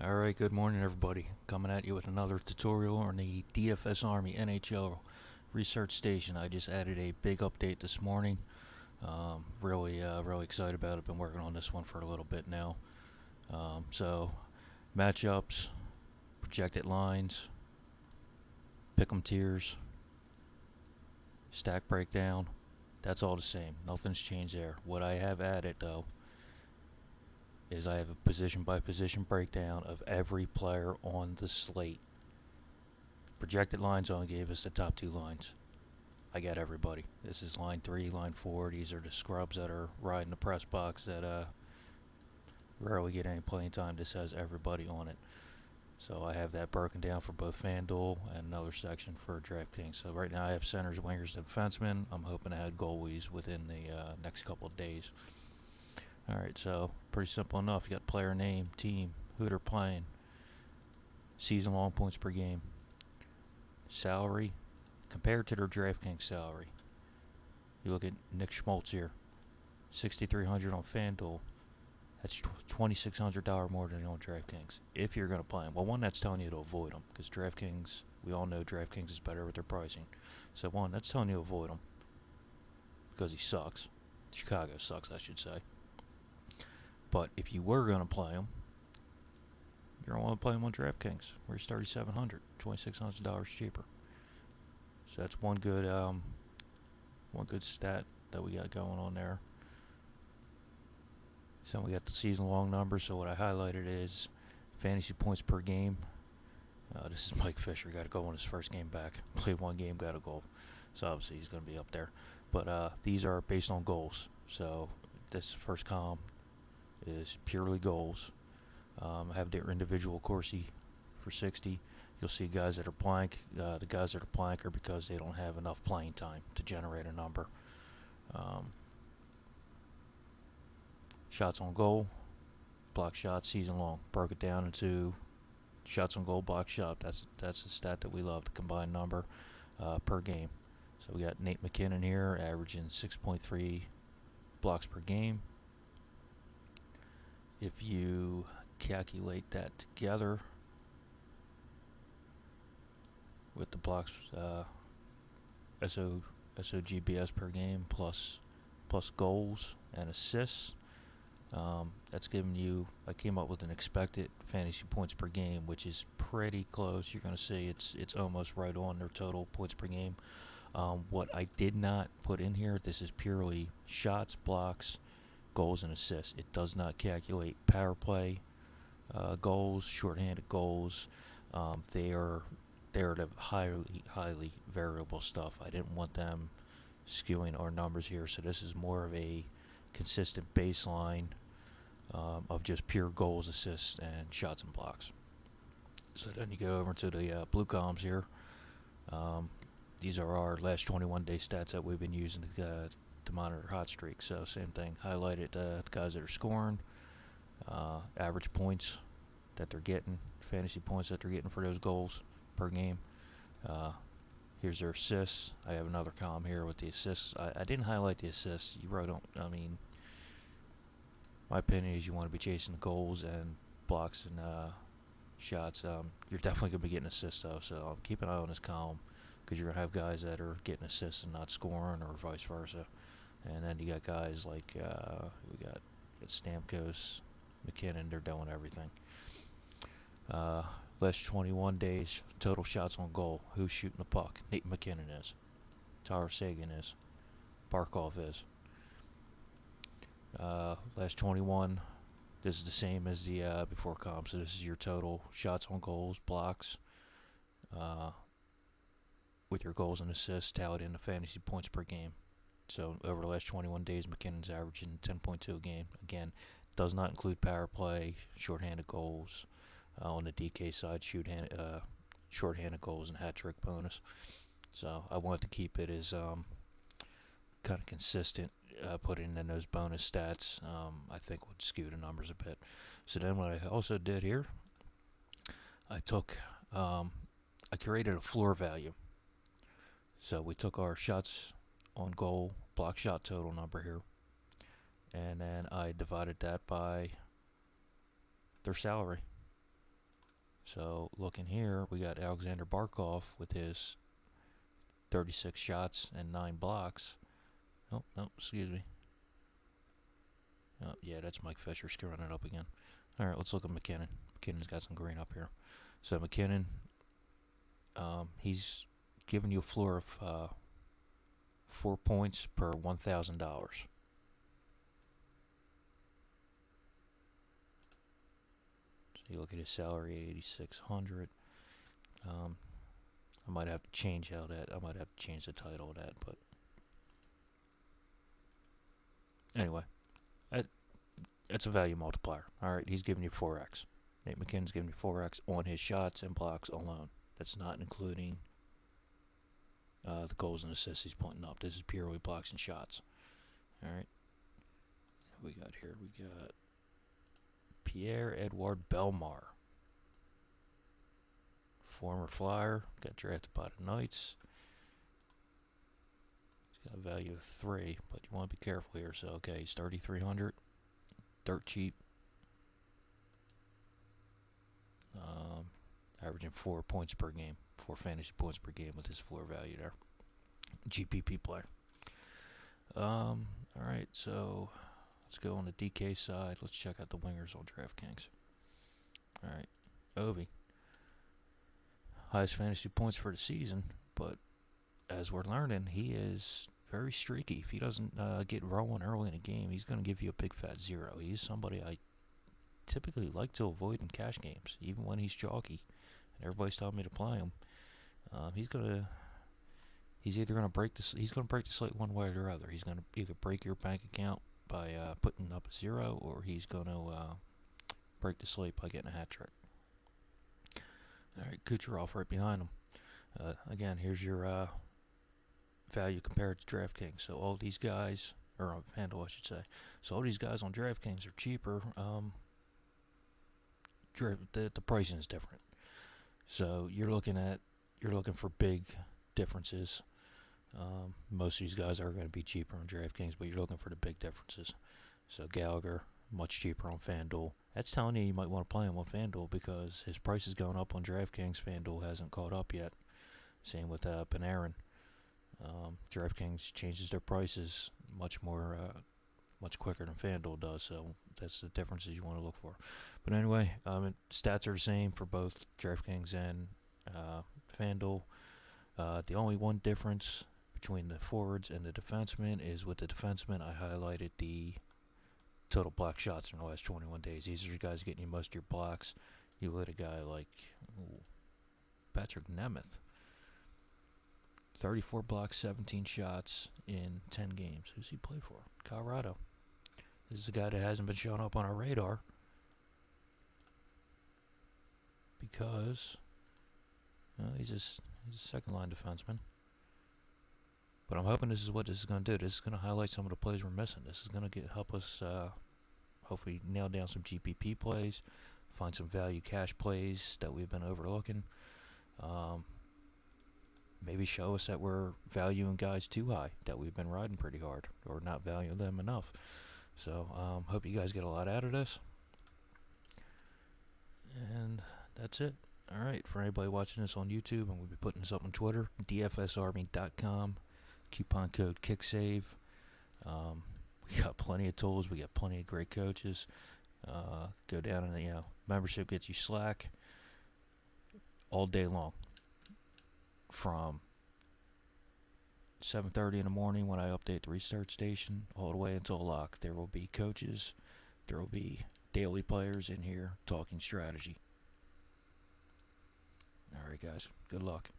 Alright, good morning everybody. Coming at you with another tutorial on the DFS Army NHL Research Station. I just added a big update this morning. Really excited about it. Been working on this one for a little bit now. So, matchups, projected lines, pick'em tiers, stack breakdown. That's all the same. Nothing's changed there. What I have added though is I have a position by position breakdown of every player on the slate. Projected lines only gave us the top two lines. I got everybody. This is line 3, line 4. These are the scrubs that are riding the press box that rarely get any playing time. This has everybody on it. So I have that broken down for both FanDuel and another section for DraftKings. So right now I have centers, wingers, and defensemen. I'm hoping to add goalies within the next couple of days. Alright, so pretty simple enough. You got player name, team, who they're playing, season long points per game, salary compared to their DraftKings salary. You look at Nick Schmaltz here, 6,300 on FanDuel. That's $2,600 more than on DraftKings. If you're going to play him, well, one, that's telling you to avoid him because DraftKings, we all know DraftKings is better with their pricing. So one, that's telling you to avoid him because he sucks. Chicago sucks, I should say. But if you were going to play him, you're going to want to play him on DraftKings, where he's $3,700, $2,600 cheaper. So that's one good stat that we got going on there. So we got the season long numbers. So what I highlighted is fantasy points per game. This is Mike Fisher. Got a goal in his first game back. Played one game, got a goal. So obviously he's going to be up there. But these are based on goals. So this first column is purely goals. I have their individual Corsi for 60. You'll see guys that are blank. The guys that are blank are because they don't have enough playing time to generate a number. Shots on goal, block shots, season long. Broke it down into shots on goal, block shot. That's the stat that we love, the combined number per game. So we got Nate McKinnon here, averaging 6.3 blocks per game. If you calculate that together with the blocks SOGBS per game plus goals and assists, that's giving you, I came up with an expected fantasy points per game, which is pretty close. You're going to see it's almost right on their total points per game. What I did not put in here, this is purely shots, blocks, goals, and assists. It does not calculate power play goals, shorthanded goals. They're the highly variable stuff. I didn't want them skewing our numbers here, so this is more of a consistent baseline of just pure goals, assists, and shots and blocks. So then you go over to the blue columns here. These are our last 21 day stats that we've been using to monitor hot streaks. So same thing, highlighted the guys that are scoring, average points that they're getting, fantasy points that they're getting for those goals per game. Here's their assists. I have another column here with the assists. I didn't highlight the assists. You really don't. I mean, my opinion is you want to be chasing the goals and blocks and shots. You're definitely going to be getting assists though, so keep an eye on this column because you're going to have guys that are getting assists and not scoring, or vice versa. And then you got guys like we got Stamkos, McKinnon. They're doing everything. Last 21 days, total shots on goal. Who's shooting the puck? Nate McKinnon is. Tyler Seguin is. Barkov is. Last 21, this is the same as the before column. So this is your total shots on goals, blocks, with your goals and assists tallied into fantasy points per game. So over the last 21 days, McKinnon's averaging 10.2 a game. Again, does not include power play, shorthanded goals. On the DK side, shorthanded goals and hat trick bonus. So I wanted to keep it as kind of consistent. Putting in those bonus stats, I think would skew the numbers a bit. So then what I also did here, I created a floor value. So we took our shots on goal, block shot total number here, and then I divided that by their salary. So looking here, we got Alexander Barkov with his 36 shots and 9 blocks. Oh, no, excuse me. Oh, yeah, that's Mike Fisher screwing it up again. All right, let's look at McKinnon. McKinnon's got some green up here. So McKinnon, he's giving you a floor of 4 points per $1,000. So you look at his salary, $8,600. I might have to change how that. I might have to change the title of that, but anyway, that's a value multiplier. All right, he's giving you 4x. Nate McKinnon's giving you 4x on his shots and blocks alone. That's not including the goals and assists he's pointing up. This is purely blocks and shots. All right. What we got here? We got Pierre-Edouard Bellemare. Former Flyer. Got drafted by the Knights. He's got a value of 3, but you want to be careful here. So, okay, he's 3,300. Dirt cheap. Averaging 4 points per game. 4 fantasy points per game with his floor value there. GPP player. Alright, so let's go on the DK side. Let's check out the wingers on DraftKings. Alright, Ovi. Highest fantasy points for the season, but as we're learning, he is very streaky. If he doesn't get rolling early in a game, he's going to give you a big fat 0. He's somebody I typically like to avoid in cash games, even when he's chalky. And everybody's telling me to play him. He's either gonna break the slate one way or the other. He's gonna either break your bank account by putting up a 0, or he's gonna break the slate by getting a hat trick. All right, Kucherov right behind him. Again, here's your value compared to DraftKings. So all these guys, or on FanDuel, I should say. So all these guys on DraftKings are cheaper. The pricing is different. So you're looking for big differences. Most of these guys are going to be cheaper on DraftKings, but you're looking for the big differences. So Gallagher, much cheaper on FanDuel. That's telling you might want to play him on FanDuel because his price is going up on DraftKings. FanDuel hasn't caught up yet. Same with Panarin. DraftKings changes their prices much quicker than FanDuel does, so that's the differences you want to look for. But anyway, stats are the same for both DraftKings and FanDuel. The only one difference between the forwards and the defensemen is with the defensemen, I highlighted the total block shots in the last 21 days. These are the guys getting you most of your blocks. You let a guy like Patrick Nemeth. 34 blocks, 17 shots in 10 games. Who's he play for? Colorado. This is a guy that hasn't been showing up on our radar because he's a second-line defenseman. But I'm hoping this is what this is going to do. This is going to highlight some of the plays we're missing. This is going to help us hopefully nail down some GPP plays, find some value cash plays that we've been overlooking. Maybe show us that we're valuing guys too high, that we've been riding pretty hard, or not valuing them enough. So, hope you guys get a lot out of this. And that's it. All right, for anybody watching this on YouTube, and we'll be putting this up on Twitter, dfsarmy.com, coupon code KICKSAVE. We got plenty of tools. We got plenty of great coaches. Go down and, membership gets you Slack all day long. From 7:30 in the morning when I update the research station all the way until lock. There will be coaches. There will be daily players in here talking strategy. All right, guys. Good luck.